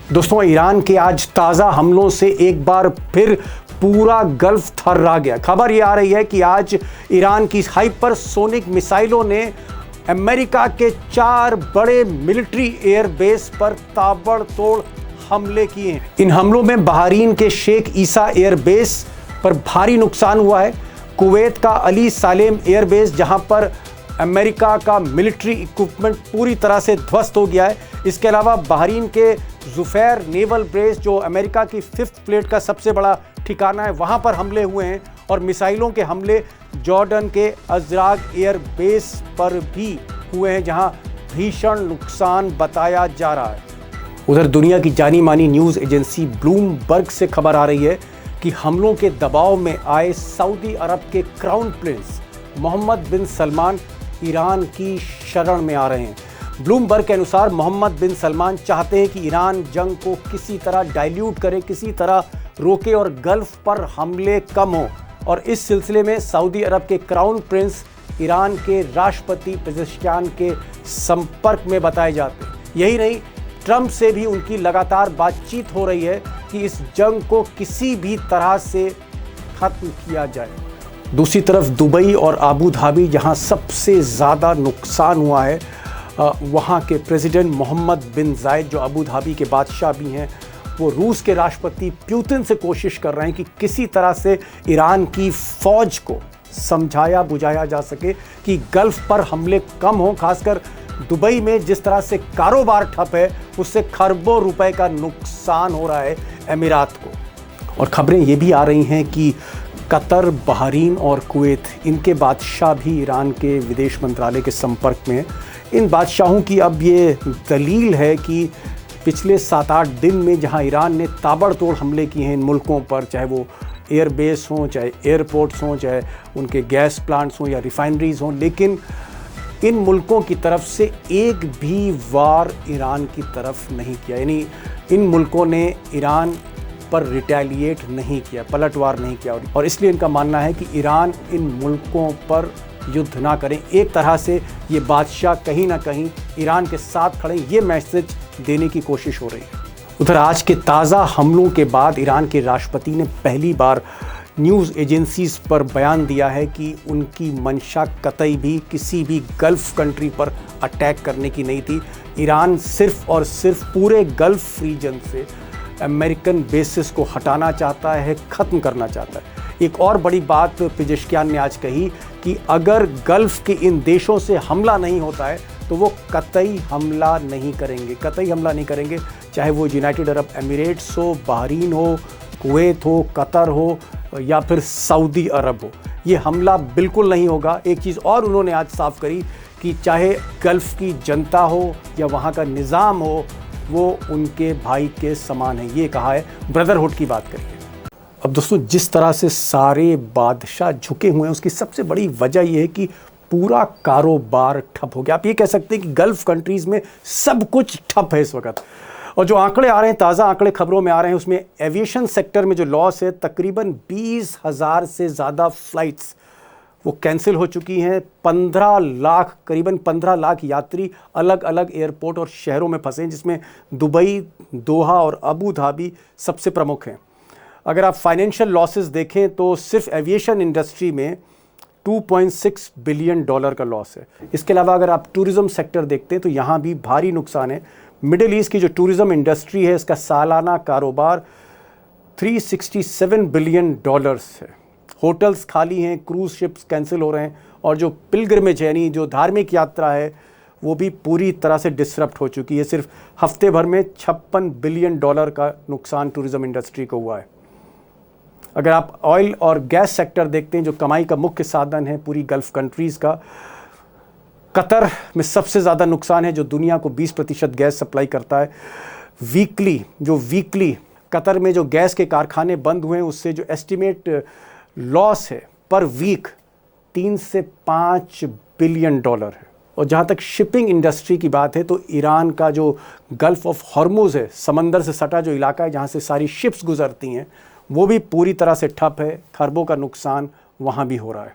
दोस्तों, ईरान के आज ताज़ा हमलों से एक बार फिर पूरा गल्फ थर्रा गया। खबर ये आ रही है कि आज ईरान की हाइपरसोनिक मिसाइलों ने अमेरिका के 4 बड़े मिलिट्री एयरबेस पर ताबड़तोड़ हमले किए हैं। इन हमलों में बहरीन के शेख ईसा एयरबेस पर भारी नुकसान हुआ है। कुवैत का अली सालेम एयरबेस, जहां पर अमेरिका का मिलिट्री इक्विपमेंट पूरी तरह से ध्वस्त हो गया है। इसके अलावा बहरीन के जुफैर नेवल बेस, जो अमेरिका की 5th फ्लीट का सबसे बड़ा ठिकाना है, वहां पर हमले हुए हैं। और मिसाइलों के हमले जॉर्डन के अजराक एयर बेस पर भी हुए हैं, जहां भीषण नुकसान बताया जा रहा है। उधर दुनिया की जानी मानी न्यूज़ एजेंसी ब्लूमबर्ग से खबर आ रही है कि हमलों के दबाव में आए सऊदी अरब के क्राउन प्रिंस मोहम्मद बिन सलमान ईरान की शरण में आ रहे हैं। ब्लूमबर्ग के अनुसार मोहम्मद बिन सलमान चाहते हैं कि ईरान जंग को किसी तरह डाइल्यूट करे, किसी तरह रोके और गल्फ पर हमले कम हो। और इस सिलसिले में सऊदी अरब के क्राउन प्रिंस ईरान के राष्ट्रपति पेजेश्कियान के संपर्क में बताए जाते हैं। यही नहीं, ट्रंप से भी उनकी लगातार बातचीत हो रही है कि इस जंग को किसी भी तरह से खत्म किया जाए। दूसरी तरफ दुबई और अबू धाबी, जहां सबसे ज़्यादा नुकसान हुआ है, वहां के प्रेसिडेंट मोहम्मद बिन जायद, जो अबू धाबी के बादशाह भी हैं, वो रूस के राष्ट्रपति पुतिन से कोशिश कर रहे हैं कि किसी तरह से ईरान की फ़ौज को समझाया बुझाया जा सके कि गल्फ पर हमले कम हों। खासकर दुबई में जिस तरह से कारोबार ठप है, उससे खरबों रुपए का नुकसान हो रहा है अमीरात को। और खबरें ये भी आ रही हैं कि कतर, बहरीन और कुवैत, इनके बादशाह भी ईरान के विदेश मंत्रालय के संपर्क में। इन बादशाहों की अब ये दलील है कि पिछले 7-8 दिन में जहां ईरान ने ताबड़तोड़ हमले किए हैं इन मुल्कों पर, चाहे वो एयरबेस हों, चाहे एयरपोर्ट्स हों, चाहे उनके गैस प्लांट्स हों या रिफाइनरीज हों, लेकिन इन मुल्कों की तरफ से एक भी वार ईरान की तरफ नहीं किया। यानी इन मुल्कों ने ईरान पर रिटेलिएट नहीं किया, पलटवार नहीं किया। और इसलिए इनका मानना है कि ईरान इन मुल्कों पर युद्ध ना करें। एक तरह से ये बादशाह कहीं ना कहीं ईरान के साथ खड़े, ये मैसेज देने की कोशिश हो रही है। उधर आज के ताज़ा हमलों के बाद ईरान के राष्ट्रपति ने पहली बार न्यूज़ एजेंसीज पर बयान दिया है कि उनकी मंशा कतई भी किसी भी गल्फ़ कंट्री पर अटैक करने की नहीं थी। ईरान सिर्फ़ और सिर्फ पूरे गल्फ़ रीजन से अमेरिकन बेसिस को हटाना चाहता है, ख़त्म करना चाहता है। एक और बड़ी बात पेजेश्कियान ने आज कही कि अगर गल्फ़ के इन देशों से हमला नहीं होता है तो वो कतई हमला नहीं करेंगे, कतई हमला नहीं करेंगे। चाहे वो यूनाइटेड अरब एमिरेट्स हो, बहरीन हो, कुवैत हो, कतर हो या फिर सऊदी अरब हो, ये हमला बिल्कुल नहीं होगा। एक चीज़ और उन्होंने आज साफ करी कि चाहे गल्फ़ की जनता हो या वहाँ का निज़ाम हो, वो उनके भाई के समान है। ये कहा है, ब्रदरहुड की बात करिए। अब दोस्तों, जिस तरह से सारे बादशाह झुके हुए हैं, उसकी सबसे बड़ी वजह यह है कि पूरा कारोबार ठप हो गया। आप ये कह सकते हैं कि गल्फ़ कंट्रीज़ में सब कुछ ठप है इस वक्त। और जो आंकड़े आ रहे हैं, ताज़ा आंकड़े खबरों में आ रहे हैं, उसमें एविएशन सेक्टर में जो लॉस है, तकरीबन 20,000 से ज़्यादा फ़्लाइट्स वो कैंसिल हो चुकी हैं। 15 लाख, करीबन 15 लाख यात्री अलग अलग एयरपोर्ट और शहरों में फंसे हैं, जिसमें दुबई, दोहा और अबू धाबी सबसे प्रमुख हैं। अगर आप फाइनेंशियल लॉसेस देखें तो सिर्फ एविएशन इंडस्ट्री में $2.6 बिलियन का लॉस है। इसके अलावा अगर आप टूरिज़्म सेक्टर देखते हैं तो यहाँ भी भारी नुकसान है। मिडिल ईस्ट की जो टूरिज़्म इंडस्ट्री है, इसका सालाना कारोबार $367 बिलियन है। होटल्स खाली हैं, क्रूज़ शिप्स कैंसिल हो रहे हैं, और जो पिलग्रिमेज है, यानी जो धार्मिक यात्रा है, वो भी पूरी तरह से डिसरप्ट हो चुकी है। सिर्फ हफ्ते भर में $56 बिलियन का नुकसान टूरिज़्म इंडस्ट्री को हुआ है। अगर आप ऑयल और गैस सेक्टर देखते हैं, जो कमाई का मुख्य साधन है पूरी गल्फ़ कंट्रीज़ का, कतर में सबसे ज़्यादा नुकसान है, जो दुनिया को 20% गैस सप्लाई करता है। वीकली कतर में जो गैस के कारखाने बंद हुए हैं, उससे जो एस्टिमेट लॉस है पर वीक 3 से 5 बिलियन है। और जहाँ तक शिपिंग इंडस्ट्री की बात है तो ईरान का जो गल्फ़ ऑफ हॉर्मुज़ है, समंदर से सटा जो इलाका है जहाँ से सारी शिप्स गुजरती हैं, वो भी पूरी तरह से ठप है। खरबों का नुकसान वहाँ भी हो रहा है।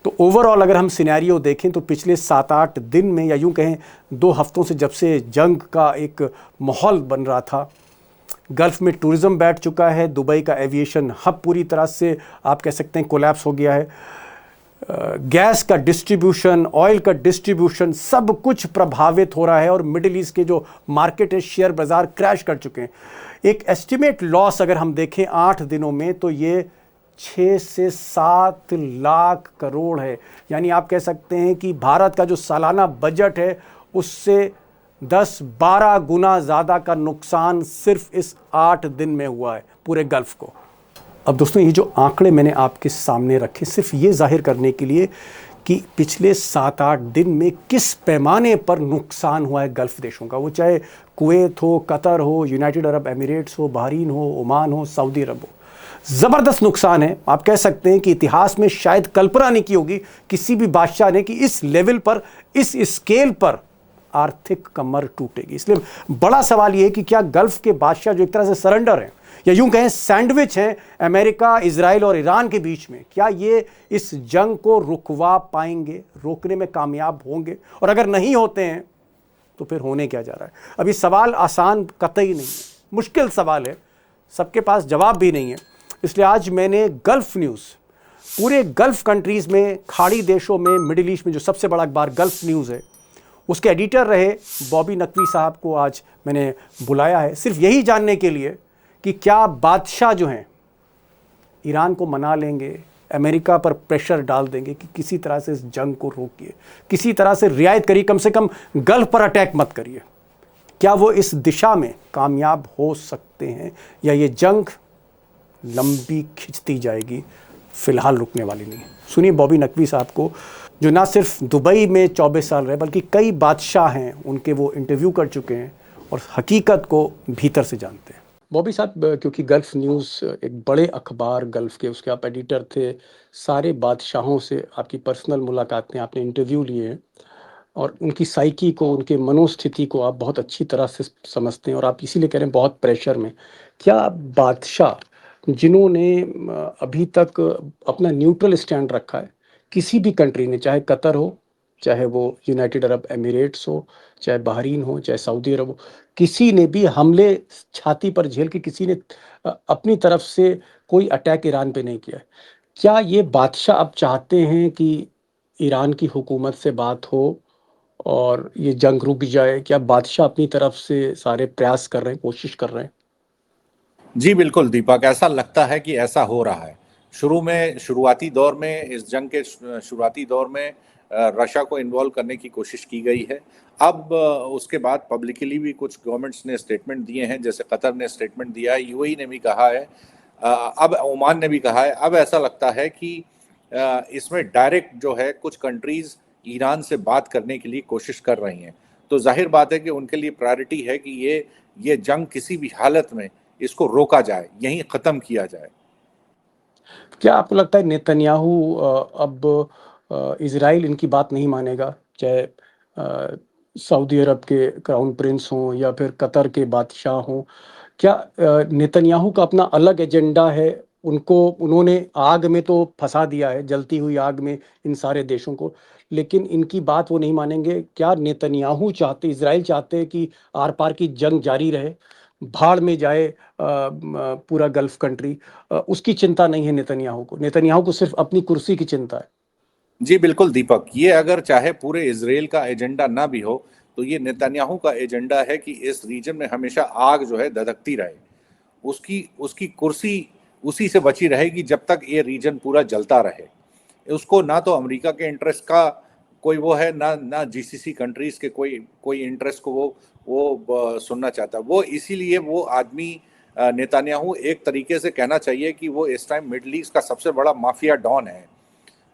तो ओवरऑल अगर हम सिनेरियो देखें तो पिछले 7-8 दिन में, या यूँ कहें 2 हफ्तों से, जब से जंग का एक माहौल बन रहा था, गल्फ में टूरिज्म बैठ चुका है, दुबई का एविएशन हब पूरी तरह से आप कह सकते हैं कोलैप्स हो गया है, गैस का डिस्ट्रीब्यूशन, ऑयल का डिस्ट्रीब्यूशन, सब कुछ प्रभावित हो रहा है और मिडिल ईस्ट के जो मार्केट है, शेयर बाजार क्रैश कर चुके हैं। एक एस्टिमेट लॉस अगर हम देखें 8 दिनों में तो ये 6 से 7 लाख करोड़ है। यानी आप कह सकते हैं कि भारत का जो सालाना बजट है उससे 10-12 गुना ज़्यादा का नुकसान सिर्फ इस 8 दिन में हुआ है पूरे गल्फ को। अब दोस्तों, ये जो आंकड़े मैंने आपके सामने रखे सिर्फ ये जाहिर करने के लिए कि पिछले 7-8 दिन में किस पैमाने पर नुकसान हुआ है गल्फ देशों का, वो चाहे कुवैत हो, कतर हो, यूनाइटेड अरब एमिरेट्स हो, बहरीन हो, ओमान हो, सऊदी अरब हो। ज़बरदस्त नुकसान है। आप कह सकते हैं कि इतिहास में शायद कल्पना नहीं की होगी किसी भी बादशाह ने कि इस लेवल पर, इस स्केल पर आर्थिक कमर टूटेगी। इसलिए बड़ा सवाल यह है कि क्या गल्फ के बादशाह जो एक तरह से सरेंडर हैं या यूं कहें सैंडविच हैं अमेरिका, इजराइल और ईरान के बीच में, क्या ये इस जंग को रुकवा पाएंगे, रोकने में कामयाब होंगे? और अगर नहीं होते हैं तो फिर होने क्या जा रहा है? अभी सवाल आसान कतई नहीं है, मुश्किल सवाल है, सबके पास जवाब भी नहीं है। इसलिए आज मैंने गल्फ न्यूज़, पूरे गल्फ कंट्रीज़ में, खाड़ी देशों में, मिडिल ईस्ट में जो सबसे बड़ा अखबार गल्फ न्यूज़ है, उसके एडिटर रहे बॉबी नकवी साहब को आज मैंने बुलाया है सिर्फ यही जानने के लिए कि क्या बादशाह जो हैं ईरान को मना लेंगे, अमेरिका पर प्रेशर डाल देंगे कि किसी तरह से इस जंग को रोकिए, किसी तरह से रियायत करिए, कम से कम गल्फ पर अटैक मत करिए। क्या वो इस दिशा में कामयाब हो सकते हैं या ये जंग लंबी खिंचती जाएगी, फिलहाल रुकने वाली नहीं? सुनिए बॉबी नकवी साहब को, जो ना सिर्फ दुबई में 24 साल रहे बल्कि कई बादशाह हैं उनके वो इंटरव्यू कर चुके हैं और हकीकत को भीतर से जानते हैं। बॉबी साहब, क्योंकि गल्फ न्यूज़ एक बड़े अखबार गल्फ के, उसके आप एडिटर थे, सारे बादशाहों से आपकी पर्सनल मुलाकातें, आपने इंटरव्यू लिए हैं और उनकी साइकी को, उनके मनोस्थिति को आप बहुत अच्छी तरह से समझते हैं और आप इसीलिए कह रहे हैं बहुत प्रेशर में। क्या बादशाह जिन्होंने अभी तक अपना न्यूट्रल स्टैंड रखा है, किसी भी कंट्री ने, चाहे कतर हो, चाहे वो यूनाइटेड अरब एमिरेट्स हो, चाहे बहरीन हो, चाहे सऊदी अरब हो, किसी ने भी हमले छाती पर झेल के किसी ने अपनी तरफ से कोई अटैक ईरान पे नहीं किया है। क्या ये बादशाह अब चाहते हैं कि ईरान की हुकूमत से बात हो और ये जंग रुक जाए? क्या बादशाह अपनी तरफ से सारे प्रयास कर रहे हैं, कोशिश कर रहे हैं? जी बिल्कुल दीपक, ऐसा लगता है कि ऐसा हो रहा है। शुरुआती दौर में, इस जंग के शुरुआती दौर में रशिया को इन्वॉल्व करने की कोशिश की गई है। अब उसके बाद पब्लिकली भी कुछ गवर्नमेंट्स ने स्टेटमेंट दिए हैं, जैसे कतर ने स्टेटमेंट दिया है, यूएई ने भी कहा है, अब ओमान ने भी कहा है। अब ऐसा लगता है कि इसमें डायरेक्ट जो है कुछ कंट्रीज ईरान से बात करने के लिए कोशिश कर रही हैं। तो जाहिर बात है कि उनके लिए प्रायोरिटी है कि ये जंग किसी भी हालत में इसको रोका जाए, यहीं ख़त्म किया जाए। क्या आपको लगता है नेतन्याहू अब इजराइल इनकी बात नहीं मानेगा, चाहे सऊदी अरब के क्राउन प्रिंस हों या फिर कतर के बादशाह हों? क्या नेतन्याहू का अपना अलग एजेंडा है? उन्होंने आग में तो फंसा दिया है, जलती हुई आग में इन सारे देशों को, लेकिन इनकी बात वो नहीं मानेंगे। क्या नेतन्याहू चाहते, इजराइल चाहते कि आर पार की जंग जारी रहे, भाड़ में जाए पूरा गल्फ कंट्री? उसकी चिंता नहीं है नेतन्याहू को। नेतन्याहू को सिर्फ अपनी कुर्सी की चिंता है। जी बिल्कुल दीपक, ये अगर चाहे पूरे इजराइल का एजेंडा ना भी हो तो ये नेतन्याहू का एजेंडा है कि इस रीजन में हमेशा आग जो है धधकती रहे, उसकी कुर्सी उसी से बची रहेगी जब तक ये रीजन पूरा जलता रहे। उसको ना तो अमेरिका के इंटरेस्ट का कोई वो है, ना जीसीसी कंट्रीज के कोई इंटरेस्ट को वो सुनना चाहता। वो इसीलिए वो आदमी नेतन्याहू एक तरीके से कहना चाहिए कि वो इस टाइम मिडल ईस्ट का सबसे बड़ा माफिया डॉन है,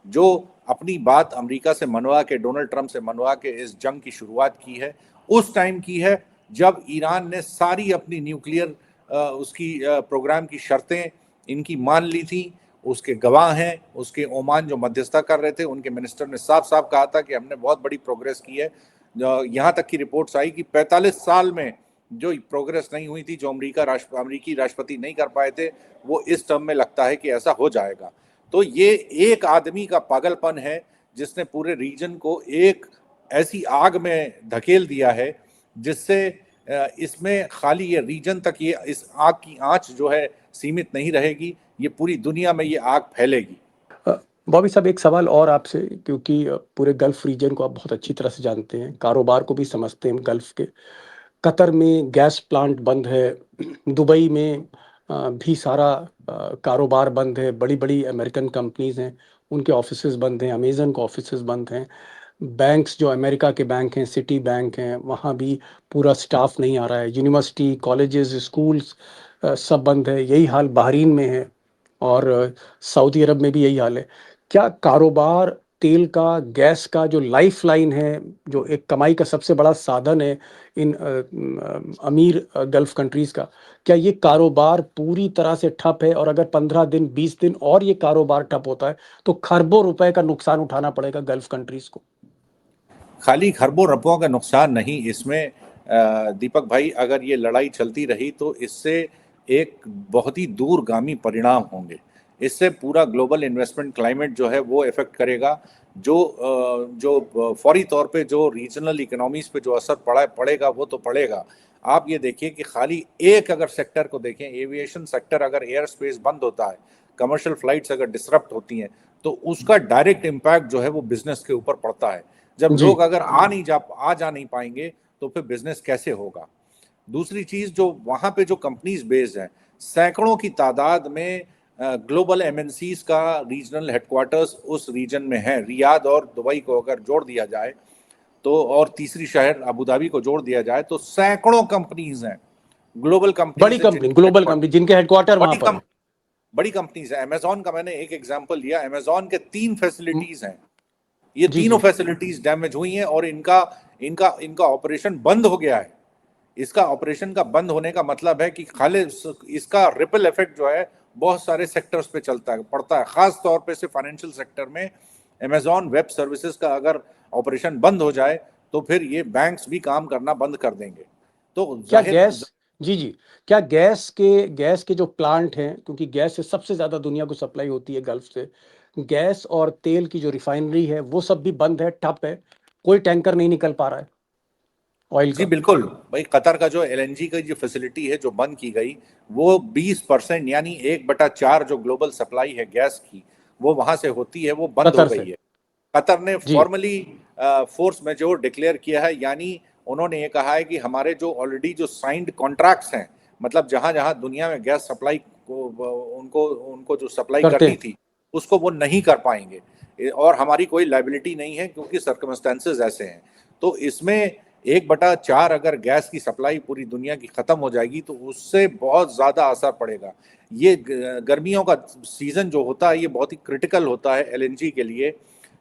जो अपनी बात अमेरिका से मनवा के, डोनाल्ड ट्रंप से मनवा के इस जंग की शुरुआत की है। उस टाइम की है जब ईरान ने सारी अपनी न्यूक्लियर उसकी प्रोग्राम की शर्तें इनकी मान ली थी। उसके गवाह हैं, उसके ओमान जो मध्यस्थता कर रहे थे, उनके मिनिस्टर ने साफ साफ कहा था कि हमने बहुत बड़ी प्रोग्रेस की है। यहाँ तक की रिपोर्ट्स आई कि 45 साल में जो प्रोग्रेस नहीं हुई थी, जो अमेरिकी राष्ट्रपति नहीं कर पाए थे, वो इस टर्म में लगता है कि ऐसा हो जाएगा। तो ये एक आदमी का पागलपन है जिसने पूरे रीजन को एक ऐसी आग में धकेल दिया है जिससे इसमें खाली ये रीजन तक ये इस आग की आंच जो है सीमित नहीं रहेगी, ये पूरी दुनिया में ये आग फैलेगी। बॉबी साहब, एक सवाल और आपसे, क्योंकि पूरे गल्फ रीजन को आप बहुत अच्छी तरह से जानते हैं, कारोबार को भी समझते हैं गल्फ के। कतर में गैस प्लांट बंद है, दुबई में भी सारा कारोबार बंद है, बड़ी बड़ी अमेरिकन कंपनीज हैं, उनके ऑफिसेज बंद हैं, अमेजन के ऑफिसेज बंद हैं। बैंक्स जो अमेरिका के बैंक हैं, सिटी बैंक हैं, वहाँ भी पूरा स्टाफ नहीं आ रहा है। यूनिवर्सिटी, कॉलेजेस, स्कूल्स सब बंद है। यही हाल बहरीन में है और सऊदी अरब में भी यही हाल है। क्या कारोबार, तेल का, गैस का जो लाइफ लाइन है, जो एक कमाई का सबसे बड़ा साधन है इन अमीर गल्फ कंट्रीज का, क्या ये कारोबार पूरी तरह से ठप है? और अगर 15 दिन, 20 दिन और ये कारोबार ठप होता है तो खरबों रुपए का नुकसान उठाना पड़ेगा गल्फ कंट्रीज को। खाली खरबों रुपयों का नुकसान नहीं, इसमें दीपक भाई, अगर ये लड़ाई चलती रही तो इससे एक बहुत ही दूरगामी परिणाम होंगे। इससे पूरा ग्लोबल इन्वेस्टमेंट क्लाइमेट जो है वो इफेक्ट करेगा। जो फौरी तौर पे जो रीजनल इकोनॉमीज पे जो असर पड़ेगा वो तो पड़ेगा। आप ये देखिए कि खाली एक अगर सेक्टर को देखें, एविएशन सेक्टर, अगर एयर स्पेस बंद होता है, कमर्शियल फ्लाइट्स अगर डिसरप्ट होती हैं, तो उसका डायरेक्ट इम्पैक्ट जो है वो बिजनेस के ऊपर पड़ता है। जब जी। लोग अगर आ जा नहीं पाएंगे तो फिर बिजनेस कैसे होगा। दूसरी चीज, जो वहां पे जो कंपनीज बेस्ड हैं, सैकड़ों की तादाद में ग्लोबल एमएनसीज का रीजनल हेडक्वार्टर्स उस रीजन में है। रियाद और दुबई को अगर जोड़ दिया जाए तो, और तीसरी शहर अबू धाबी को जोड़ दिया जाए, तो सैकड़ों कंपनीज हैं, ग्लोबल बड़ी कंपनीज हैं कंपनी, ग्लोबल कंपनी जिनके हेडक्वार्टर वहां बड़ी पर है। बड़ी कंपनीज है। अमेजोन का मैंने एक एग्जांपल लिया, अमेजोन के 3 हम्म, फैसिलिटीज हैं। ये जी तीनों जी। फैसिलिटीज डैमेज हुई हैं और इनका इनका इनका ऑपरेशन बंद हो गया है। इसका ऑपरेशन का बंद होने का मतलब है कि खाली इसका रिपल इफेक्ट जो है बहुत सारे सेक्टर्स पे चलता है, पड़ता है, खास तौर पे से फाइनेंशियल सेक्टर में। अमेजॉन वेब सर्विसेज का अगर ऑपरेशन बंद हो जाए तो फिर ये बैंक्स भी काम करना बंद कर देंगे। तो क्या जाहिर गैस, जी जी, क्या गैस के जो प्लांट हैं, क्योंकि गैस से सबसे ज्यादा दुनिया को सप्लाई होती है गल्फ से, गैस और तेल की जो रिफाइनरी है वो सब भी बंद है, ठप है, कोई टैंकर नहीं निकल पा रहा है ऑयल जी का। बिल्कुल भाई, कतर का जो एलएनजी की जो फैसिलिटी है जो बंद की गई, वो 20% यानी 1/4 जो ग्लोबल सप्लाई है गैस की, वो वहां से होती है, वो बंद हो कतर गई से। है। कतर ने जी। फॉर्मली फोर्स मेजोर डिक्लेयर किया है, यानी उन्होंने ये कहा है कि हमारे जो ऑलरेडी जो साइंड कॉन्ट्रैक्ट्स हैं, मतलब जहां जहां दुनिया में गैस सप्लाई को उनको उनको जो सप्लाई करते करनी हैं। थी उसको वो नहीं कर पाएंगे, और हमारी कोई लाइबिलिटी नहीं है क्योंकि सर्कमस्टेंसेज ऐसे हैं। तो इसमें 1/4 अगर गैस की सप्लाई पूरी दुनिया की खत्म हो जाएगी तो उससे बहुत ज्यादा असर पड़ेगा। ये गर्मियों का सीजन जो होता है ये बहुत ही क्रिटिकल होता है एलएनजी के लिए,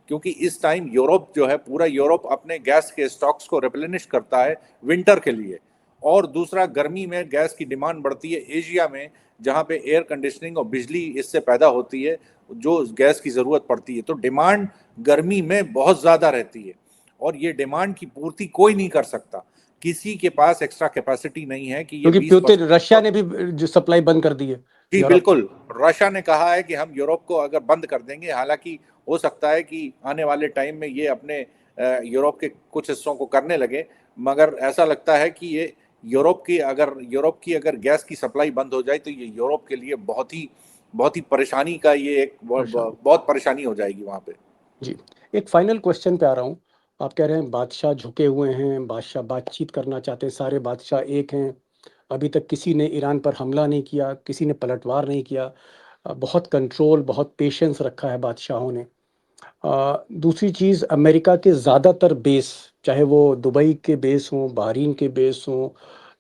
क्योंकि इस टाइम यूरोप जो है, पूरा यूरोप अपने गैस के स्टॉक्स को रिप्लेनिश करता है विंटर के लिए। और दूसरा, गर्मी में गैस की डिमांड बढ़ती है एशिया में, जहाँ पे एयर कंडीशनिंग और बिजली इससे पैदा होती है, जो गैस की ज़रूरत पड़ती है। तो डिमांड गर्मी में बहुत ज़्यादा रहती है और ये डिमांड की पूर्ति कोई नहीं कर सकता। किसी के पास एक्स्ट्रा कैपेसिटी नहीं है कि ये क्योंकि बीस पुतिन, रशिया परसेंट ने भी जो सप्लाई बंद कर दी है जी यूरोप। बिल्कुल, रशिया ने कहा है कि हम यूरोप को अगर बंद कर देंगे, हालांकि हो सकता है कि आने वाले टाइम में ये अपने यूरोप के कुछ हिस्सों को करने लगे, मगर ऐसा लगता है कि ये यूरोप की अगर गैस की सप्लाई बंद हो जाए तो ये यूरोप के लिए बहुत ही परेशानी का ये एक परेशानी। बहुत परेशानी हो जाएगी वहाँ पे। जी। एक फाइनल क्वेश्चन पे आ रहा हूँ। आप कह रहे हैं बादशाह झुके हुए हैं, बादशाह बातचीत करना चाहते हैं, सारे बादशाह एक हैं, अभी तक किसी ने ईरान पर हमला नहीं किया, किसी ने पलटवार नहीं किया, बहुत कंट्रोल, बहुत पेशेंस रखा है बादशाहों ने। दूसरी चीज़, अमेरिका के ज़्यादातर बेस, चाहे वो दुबई के बेस हों, बहरीन के बेस हों,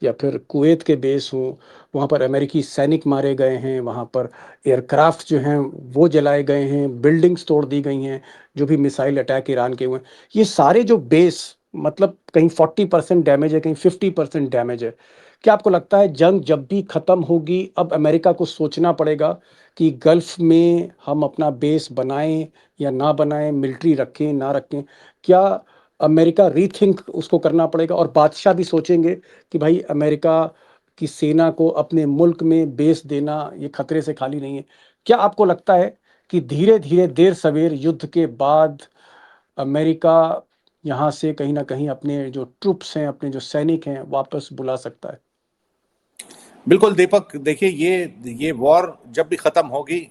या फिर कुवैत के बेस हों, वहाँ पर अमेरिकी सैनिक मारे गए हैं, वहाँ पर एयरक्राफ्ट जो हैं वो जलाए गए हैं, बिल्डिंग्स तोड़ दी गई हैं, जो भी मिसाइल अटैक ईरान के हुए हैं। ये सारे जो बेस, मतलब कहीं 40% डैमेज है, कहीं 50% डैमेज है। क्या आपको लगता है जंग जब भी ख़त्म होगी, अब अमेरिका को सोचना पड़ेगा कि गल्फ में हम अपना बेस बनाएं या ना बनाएं, मिलिट्री रखें ना रखें? क्या अमेरिका रीथिंक उसको करना पड़ेगा? और बादशाह भी सोचेंगे कि भाई अमेरिका की सेना को अपने मुल्क में बेस देना ये खतरे से खाली नहीं है? क्या आपको लगता है कि धीरे धीरे, देर सवेर, युद्ध के बाद अमेरिका यहाँ से कहीं ना कहीं अपने जो ट्रूप्स हैं, अपने जो सैनिक हैं, वापस बुला सकता है? बिल्कुल दीपक, देखिए ये वॉर जब भी खत्म होगी,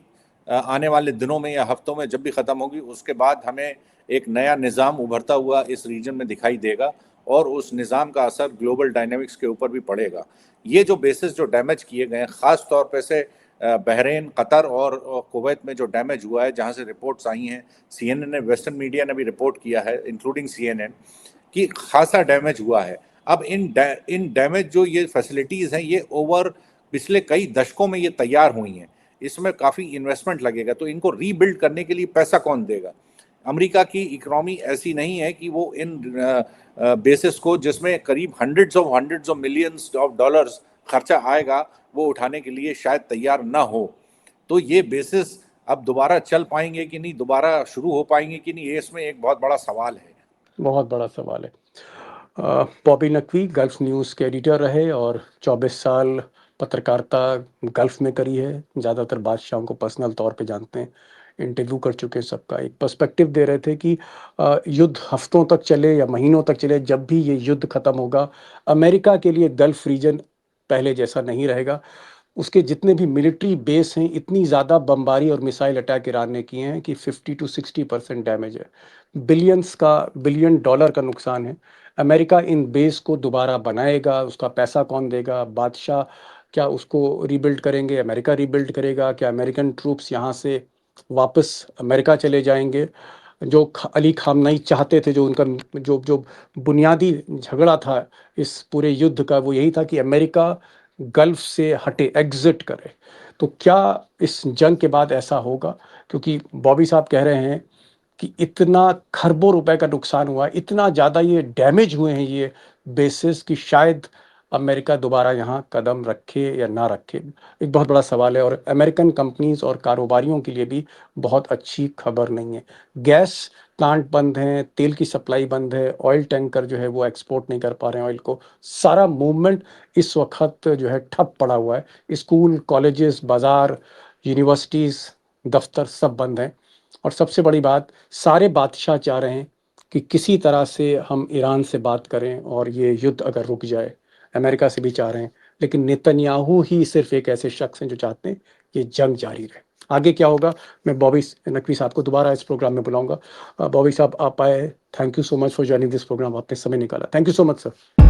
आने वाले दिनों में या हफ्तों में जब भी खत्म होगी, उसके बाद हमें एक नया निज़ाम उभरता हुआ इस रीजन में दिखाई देगा और उस निज़ाम का असर ग्लोबल डायनेमिक्स के ऊपर भी पड़ेगा। ये जो बेसिस जो डैमेज किए गए हैं, ख़ास तौर पे से बहरीन, कतर और कुवैत में जो डैमेज हुआ है, जहाँ से रिपोर्ट्स आई हैं, सीएनएन ने, वेस्टर्न मीडिया ने भी रिपोर्ट किया है, इंक्लूडिंग सीएनएन, कि खासा डैमेज हुआ है। अब इन डैमेज जो ये फैसिलिटीज़ हैं, ये ओवर पिछले कई दशकों में ये तैयार हुई हैं। इसमें काफ़ी इन्वेस्टमेंट लगेगा, तो इनको रीबिल्ड करने के लिए पैसा कौन देगा? अमेरिका की इकोनॉमी ऐसी नहीं है कि वो इन बेसिस को, जिसमें करीब hundreds of millions of dollars खर्चा आएगा, वो उठाने के लिए शायद तैयार ना हो। तो ये बेसिस अब दोबारा चल पाएंगे कि नहीं, दोबारा शुरू हो पाएंगे कि नहीं, ये इसमें एक बहुत बड़ा सवाल है। बहुत बड़ा सवाल है। बॉबी नकवी गल्फ न्यूज़ के एडिटर रहे और 24 साल पत्रकारिता गल्फ में करी है। ज़्यादातर बादशाहों को पर्सनल तौर पे जानते हैं, इंटरव्यू कर चुके हैं। सबका एक पर्सपेक्टिव दे रहे थे कि युद्ध हफ्तों तक चले या महीनों तक चले, जब भी ये युद्ध खत्म होगा, अमेरिका के लिए गल्फ रीजन पहले जैसा नहीं रहेगा। उसके जितने भी मिलिट्री बेस हैं, इतनी ज़्यादा बमबारी और मिसाइल अटैक ईरान ने किए हैं कि 50 to 60% डैमेज है। बिलियन डॉलर का नुकसान है। अमेरिका इन बेस को दोबारा बनाएगा, उसका पैसा कौन देगा? बादशाह क्या उसको रीबिल्ड करेंगे? अमेरिका रीबिल्ड करेगा? क्या अमेरिकन ट्रूप्स यहाँ से वापस अमेरिका चले जाएंगे? जो अली खामनई चाहते थे, जो उनका जो जो बुनियादी झगड़ा था इस पूरे युद्ध का, वो यही था कि अमेरिका गल्फ से हटे, एग्जिट करे। तो क्या इस जंग के बाद ऐसा होगा? क्योंकि बॉबी साहब कह रहे हैं कि इतना खरबों रुपए का नुकसान हुआ, इतना ज़्यादा ये डैमेज हुए हैं ये बेसिस, कि शायद अमेरिका दोबारा यहाँ कदम रखे या ना रखे। एक बहुत बड़ा सवाल है और अमेरिकन कंपनीज और कारोबारियों के लिए भी बहुत अच्छी खबर नहीं है। गैस प्लांट बंद हैं, तेल की सप्लाई बंद है, ऑयल टैंकर जो है वो एक्सपोर्ट नहीं कर पा रहे हैं ऑयल को। सारा मूवमेंट इस वक्त जो है ठप पड़ा हुआ है। स्कूल, कॉलेजेस, बाजार, यूनिवर्सिटीज़, दफ्तर सब बंद हैं। और सबसे बड़ी बात, सारे बादशाह चाह रहे हैं कि किसी तरह से हम ईरान से बात करें और ये युद्ध अगर रुक जाए। अमेरिका से भी चाह रहे हैं, लेकिन नेतन्याहू ही सिर्फ एक ऐसे शख्स हैं जो चाहते हैं कि जंग जारी रहे। आगे क्या होगा, मैं बॉबी नकवी साहब को दोबारा इस प्रोग्राम में बुलाऊंगा। बॉबी साहब आप आए, thank you so much for joining this programme, आपने समय निकाला, thank you so much sir.